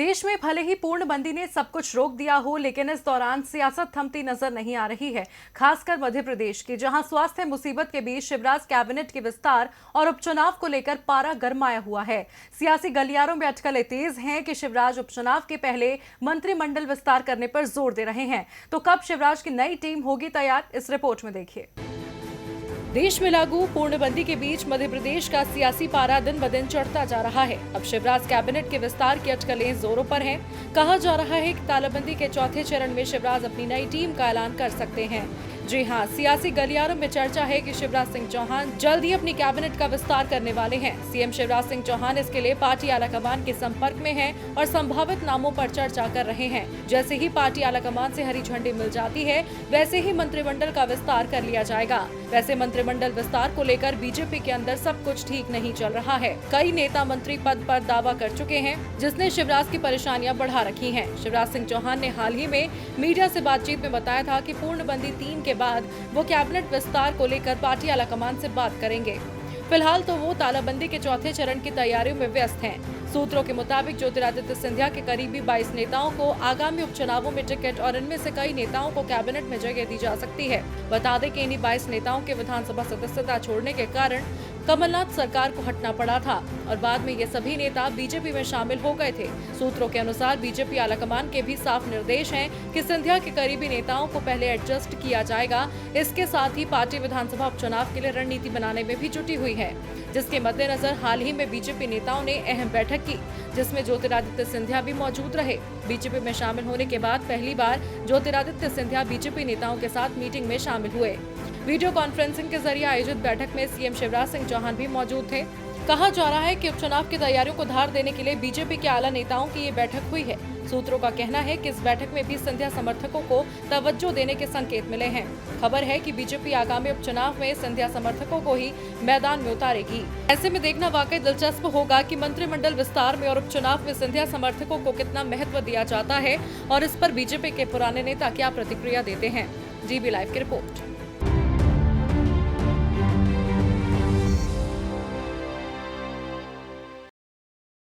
देश में भले ही पूर्णबंदी ने सब कुछ रोक दिया हो, लेकिन इस दौरान सियासत थमती नजर नहीं आ रही है। खासकर मध्य प्रदेश की, जहां स्वास्थ्य मुसीबत के बीच शिवराज कैबिनेट के विस्तार और उपचुनाव को लेकर पारा गरमाया हुआ है। सियासी गलियारों में अटकलें तेज हैं कि शिवराज उपचुनाव के पहले मंत्रिमंडल विस्तार करने पर जोर दे रहे हैं। तो कब शिवराज की नई टीम होगी तैयार, इस रिपोर्ट में देखिए। देश में लागू पूर्णबंदी के बीच मध्य प्रदेश का सियासी पारा दिन ब दिन चढ़ता जा रहा है। अब शिवराज कैबिनेट के विस्तार की अटकलें जोरों पर हैं। कहा जा रहा है कि तालाबंदी के चौथे चरण में शिवराज अपनी नई टीम का ऐलान कर सकते हैं। जी हां, सियासी गलियारों में चर्चा है कि शिवराज सिंह चौहान जल्द ही अपनी कैबिनेट का विस्तार करने वाले हैं। सीएम शिवराज सिंह चौहान इसके लिए पार्टी आलाकमान के संपर्क में हैं और संभावित नामों पर चर्चा कर रहे हैं। जैसे ही पार्टी आलाकमान से हरी झंडी मिल जाती है, वैसे ही मंत्रिमंडल का विस्तार कर लिया जाएगा। वैसे मंत्रिमंडल विस्तार को लेकर बीजेपी के अंदर सब कुछ ठीक नहीं चल रहा है। कई नेता मंत्री पद पर दावा कर चुके हैं, जिसने शिवराज की परेशानियां बढ़ा रखी हैं। शिवराज सिंह चौहान ने हाल ही में मीडिया से बातचीत में बताया था कि पूर्णबंदी 3 के बाद वो कैबिनेट विस्तार को लेकर पार्टी आलाकमान से बात करेंगे। फिलहाल तो वो तालाबंदी के चौथे चरण की तैयारियों में व्यस्त हैं। सूत्रों के मुताबिक ज्योतिरादित्य सिंधिया के करीबी 22 नेताओं को आगामी उपचुनावों में टिकट और इनमें से कई नेताओं को कैबिनेट में जगह दी जा सकती है। बता दें कि इन्हीं 22 नेताओं के विधानसभा सदस्यता छोड़ने के कारण कमलनाथ सरकार को हटना पड़ा था और बाद में ये सभी नेता बीजेपी में शामिल हो गए थे। सूत्रों के अनुसार बीजेपी आलाकमान के भी साफ निर्देश हैं कि सिंधिया के करीबी नेताओं को पहले एडजस्ट किया जाएगा। इसके साथ ही पार्टी विधानसभा उपचुनाव के लिए रणनीति बनाने में भी जुटी हुई है, जिसके मद्देनजर हाल ही में बीजेपी नेताओं ने अहम बैठक की, जिसमें ज्योतिरादित्य सिंधिया भी मौजूद रहे। बीजेपी में शामिल होने के बाद पहली बार ज्योतिरादित्य सिंधिया बीजेपी नेताओं के साथ मीटिंग में शामिल हुए। वीडियो कॉन्फ्रेंसिंग के जरिए आयोजित बैठक में सीएम शिवराज सिंह चौहान भी मौजूद थे। कहा जा रहा है कि उपचुनाव की तैयारियों को धार देने के लिए बीजेपी के आला नेताओं की ये बैठक हुई है। सूत्रों का कहना है कि इस बैठक में भी सिंधिया समर्थकों को तवज्जो देने के संकेत मिले हैं। खबर है कि बीजेपी आगामी उपचुनाव में सिंधिया समर्थकों को ही मैदान में उतारेगी। ऐसे में देखना वाकई दिलचस्प होगा कि मंत्रिमंडल विस्तार में और उपचुनाव में सिंधिया समर्थकों को कितना महत्व दिया जाता है और इस पर बीजेपी के पुराने नेता क्या प्रतिक्रिया देते हैं। जीबी लाइव की रिपोर्ट।